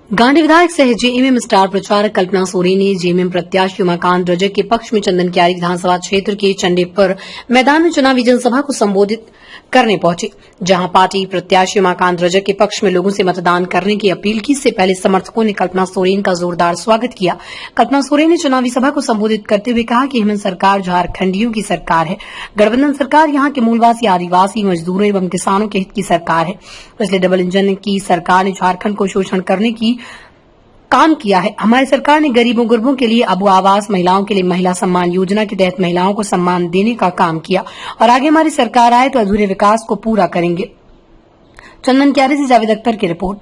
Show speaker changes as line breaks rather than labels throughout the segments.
गांधी विधायक सह JMM star प्रचारक कल्पना सोरेन ने जेएमएम प्रत्याशी उमाकांत रजक के पक्ष में चंदन क्यारी विधानसभा क्षेत्र के चंडेपुर मैदान में चुनावी जनसभा को संबोधित करने पहुंचे, जहां पार्टी प्रत्याशी उमाकांत रजक के पक्ष में लोगों से मतदान करने की अपील की। इससे पहले समर्थकों ने कल्पना सोरेन का जोरदार स्वागत किया। कल्पना सोरेन ने चुनावी सभा को संबोधित करते हुए कहा कि हेमंत सरकार झारखंडियों की सरकार है। गठबंधन सरकार यहां के मूलवासी, आदिवासी, मजदूरों एवं किसानों के हित की सरकार है। इसलिए डबल इंजन की सरकार ने झारखंड को शोषण करने की काम किया है। हमारी सरकार ने गरीबों गुरबों के लिए अबू आवास, महिलाओं के लिए महिला सम्मान योजना के तहत महिलाओं को सम्मान देने का काम किया और आगे हमारी सरकार आए तो अधूरे विकास को पूरा करेंगे। चंदन क्यारी से जावेद अख्तर की रिपोर्ट।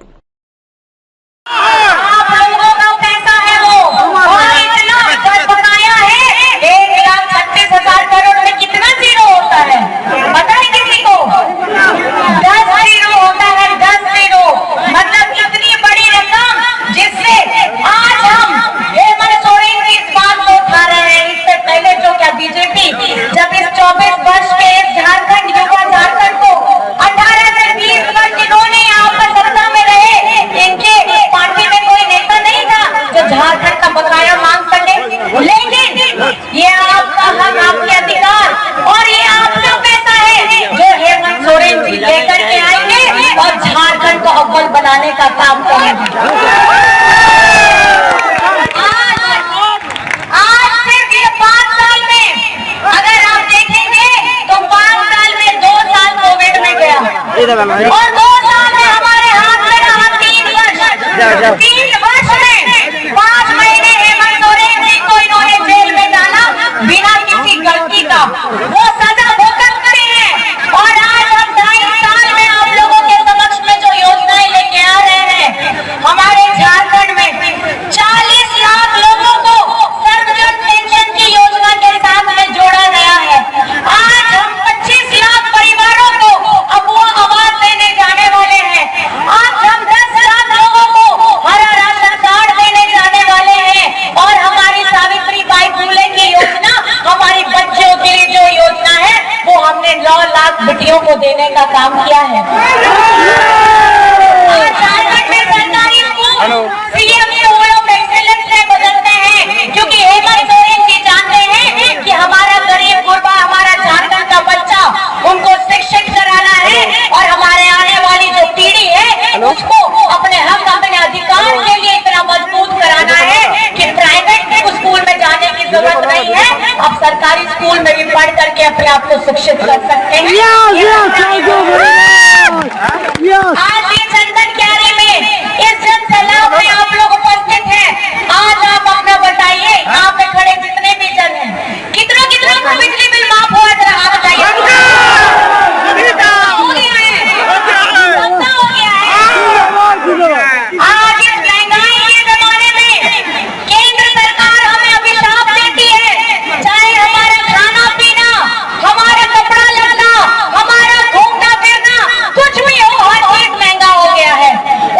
जब इस 24 वर्ष के झारखंड युवा झारखंड को 18 से 20 वर्ष इन्होंने यहाँ पर सत्ता में रहे, इनके पार्टी में कोई नेता नहीं था जो झारखंड का बकाया मांग सके। लेकिन ये आपका हक, आपके अधिकार और ये आपका पैसा है जो हेमंत सोरेन जी लेकर के आएंगे और झारखंड को अव्वल बनाने का काम करेंगे। और 2 साल में हमारे हाथ में रहा 3 वर्ष। 3 वर्ष में 5 महीने हेमंत सोरेन जी को इन्होंने जेल में डाला बिना किसी गलती का। वो सजा भुगत करे हैं और आज हम 2.5 साल में आप लोगों के समक्ष में जो योजनाएं लेके आ रहे हैं, हमारे झारखंड में 40 लाख लोगों को सर्वजन पेंशन की योजना के साथ में जोड़ा गया है। आज हम 25 लाख परिवारों को बेटियों को देने का काम किया है। झारखंड में सरकारी school CM school of excellence में बदलते हैं, क्योंकि हेमंत सोरेन जी जानते हैं कि हमारा गरीब गुरबा, हमारा झारखंड का बच्चा, उनको शिक्षित कराना है और हमारे आने वाली जो पीढ़ी है उसको अपने हक, अपने अधिकार के लिए इतना मजबूत कराना है कि प्राइवेट स्कूल में जाने की जरूरत नहीं है। अब सरकारी स्कूल में भी पढ़ करके अपने आप को शिक्षित कर सकते हैं। आज ये चंदन क्यारी में इस जनसभा में आप लोग उपस्थित हैं। आज आप अपना बताइए, यहाँ पे खड़े जितने भी जन हैं, कितनों को बिजली बिल माफ हुआ, जरा आप बताइए। आज इस महंगाई के जमाने में केंद्र सरकार हमें अभिशाप देती है, चाहे हमारा खाना पीना, हमारा कपड़ा लत्ता, हमारा घूमना फिरना, कुछ भी हो, हर चीज महंगा हो गया है।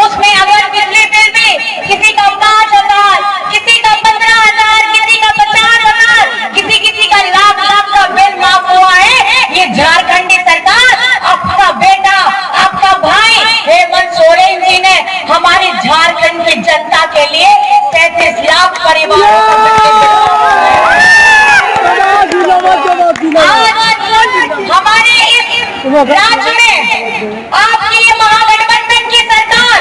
उसमें अगर बिजली बिल भी किसी का 5,000, किसी का 15,000, किसी का 50,000, किसी का लाख का बिल माफ हुआ है, ये झारखंडी सरकार, आपका बेटा, आपका भाई हेमंत सोरेन जी ने हमारी झारखंड की जनता के लिए 33 लाख परिवारों हमारे इस राज्य में आपकी ये महागठबंधन की सरकार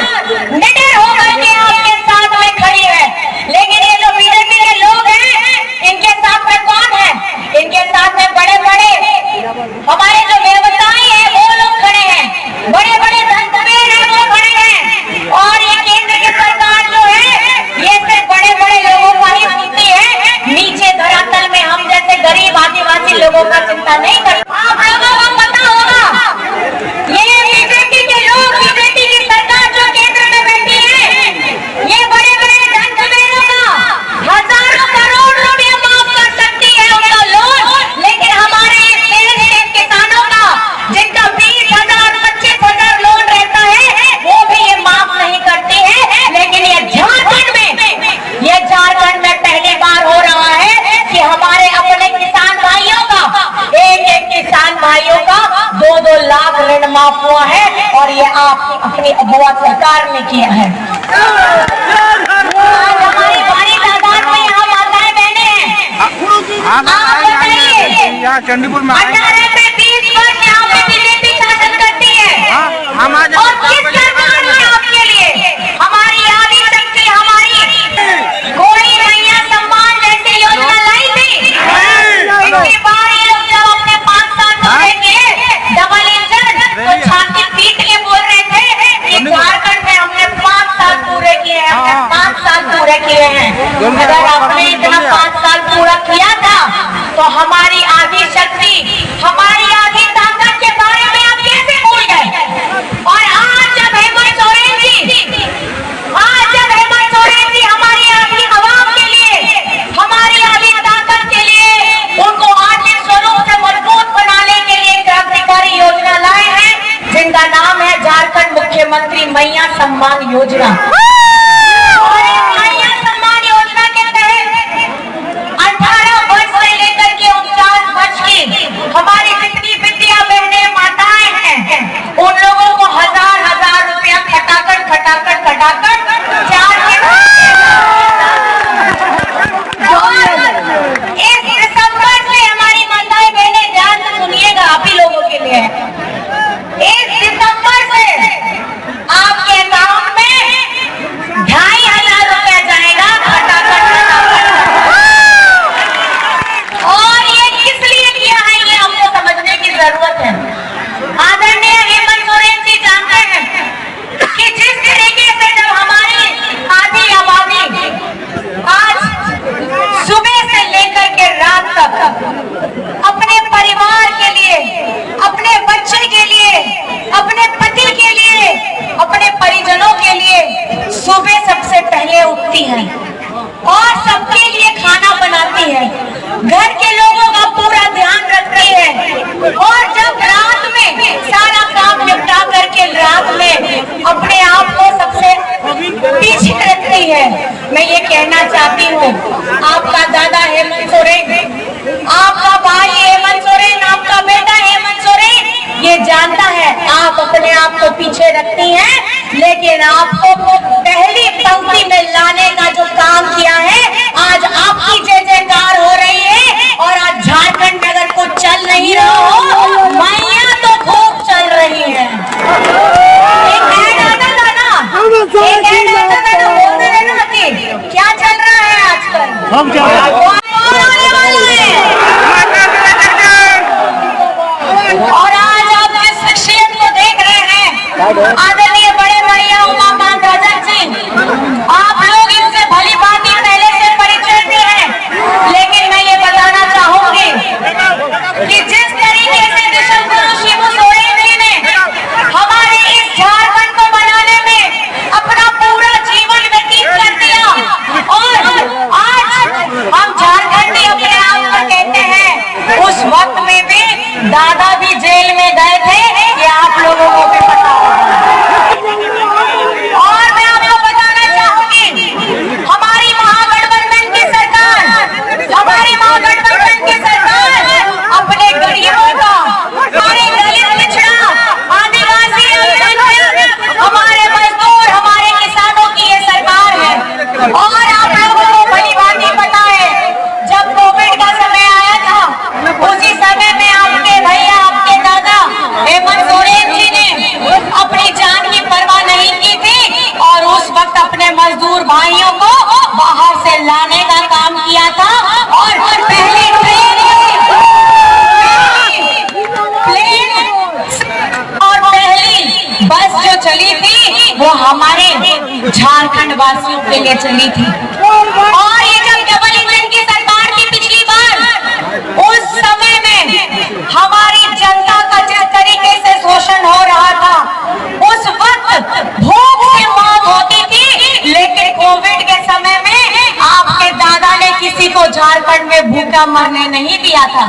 निडर होकर के आपके साथ में खड़ी है। लेकिन ये जो बीजेपी के लोग हैं, इनके साथ में कौन है? इनके साथ में बड़े हमारे जो व्यवसायी है वो लोग खड़े हैं, बड़े धनकुबेर है वो खड़े हैं। और ये केंद्र की सरकार जो है ये सिर्फ बड़े लोगों का ही सुनती है, नीचे धरातल में हम जैसे गरीब आदिवासी लोगों का चिंता नहीं करती। आप लोगों को पता होगा ये बीजेपी के लोग, बीजेपी की सरकार जो केंद्र में बैठी है, ये बड़े धनकुबेरों का हजारों करोड़ रुपया माफ कर सकती है उनका लोन, लेकिन हमारे इस देश के किसानों का जिनका 20,000, 25,000 लोन रहता है, वो भी ये माफ नहीं करती है। लेकिन ये झारखंड में पहली बार हो रहा है कि हमारे अपने किसान भाइयों का, एक किसान भाइयों का 2-2 लाख ऋण माफ हुआ है और ये आप अपनी अगुआ सरकार ने किया है।
यहाँ चंडीपुर में
18 से 30 वर्ष यहाँ पे बीजेपी शासन करती है।
हम आज
और किस सरकार ने आपके लिए हमारी आदि शक्ति, हमारी कोई मैया सम्मान जैसी योजना लाई थी? इसके बाद ये लोग जब अपने 5 साल पूरे किए डबल इंजन, तो छाती पीट के बोल रहे थे कि झारखंड में हमने 5 साल पूरे किए हैं, हमने 5 साल पूरे किए हैं। अगर आपने इतना 5 साल पूरा किया था तो हमारी आदि शक्ति, हमारी आदि ताकत के बारे में आप कैसे भूल गए? और आज जब हेमंत सोरेन जी हमारी आदि आवाम के लिए, हमारी आदि ताकत के लिए, उनको आर्थिक स्वरूप से मजबूत बनाने के लिए क्रांतिकारी योजना लाए हैं, जिनका नाम है झारखंड मुख्यमंत्री मैया सम्मान योजना। और इस मैया सम्मान योजना के तहत 18 वर्ष से लेकर के 49 वर्ष की हमारी जितनी विद्या बहनें, माताएं हैं, उन लोगों को हजार रुपया खटाकर 4 इस दिसंबर से हमारी माताएं बहनें, ध्यान से सुनिएगा, आप ही लोगों के लिए इस दिसंबर से आपके अकाउंट में 2500 रुपया जाएगा खटाकर। और ये किस लिए किया है, ये हमको समझने की जरूरत है। आदरणीय हेमंत सोरेन जी जानते हैं कि जिस तरीके से जब हमारी आधी आबादी आज सुबह से लेकर के रात तक अपने परिवार के लिए, अपने बच्चे के लिए, अपने पति के लिए, अपने परिजनों के लिए सुबह सबसे पहले उठती है और सबके लिए खाना बनाती है, घर के लोगों का पूरा ध्यान रखती है, और जब रात में सारा काम निपटा करके रात में अपने आप को सबसे पीछे रखती है। मैं ये कहना चाहती हूँ, आपका दादा हेमंत सोरेन, आपका भाई हेमंत सोरेन, आपका बेटा हेमंत सोरेन ये जानता है आप अपने आप को पीछे रखती हैं, लेकिन आपको पहली पंक्ति में लाने का जो काम किया है, आज आपकी जय जयकार हो रही है। और आज झारखंड में अगर कुछ चल नहीं रहा हो, मैया तो खूब चल रही है। एक ऐड आता था ना, बोलते रहना कि क्या चल रहा है आजकल, आने वाला है। और आज आप जिस शख्सियत को देख रहे हैं, आदरणीय बड़े भैया उमाकांत रजक जी, आप लोग इनसे भली भांति पहले से परिचित हैं, लेकिन मैं ये बताना चाहूंगी कि जिस तरीके से विश्वगुरु शिबू सोरेन जी ने हमारे इस झारखंड को बनाने में अपना पूरा जीवन व्यतीत कर दिया, और आज हम झारखंडी अपने आप को कहते हैं, उस वक्त में भी दादा भी जेल में गए थे, ये आप लोगों को भी पता होगा। और मैं आपको बताना चाहूंगी, हमारी महागठबंधन की सरकार, अपने गरीबों का, हमारे दलित, पिछड़ा, आदिवासी, अल्पसंख्यक, हमारे मजदूर, हमारे किसानों की ये सरकार है। और आप लोगों को भली भांति पता है, जब कोविड का समय आया था, उसी समय में आपके भैया, आपके दादा हेमंत सोरेन जी ने अपनी जान की परवाह नहीं की थी, और उस वक्त अपने मजदूर भाइयों को बाहर से लाने का काम किया था। और पहली और पहली बस जो चली थी वो हमारे झारखंड वासियों के लिए चली थी। और ये जब डबल इंजन की सरकार थी पिछली बार, उस समय में हमारी जनता का जिस तरीके से शोषण हो रहा था, उस वक्त भूख से मौत होती थी, लेकिन कोविड के समय में आपके दादा ने किसी को झारखंड में भूखा मरने नहीं दिया था।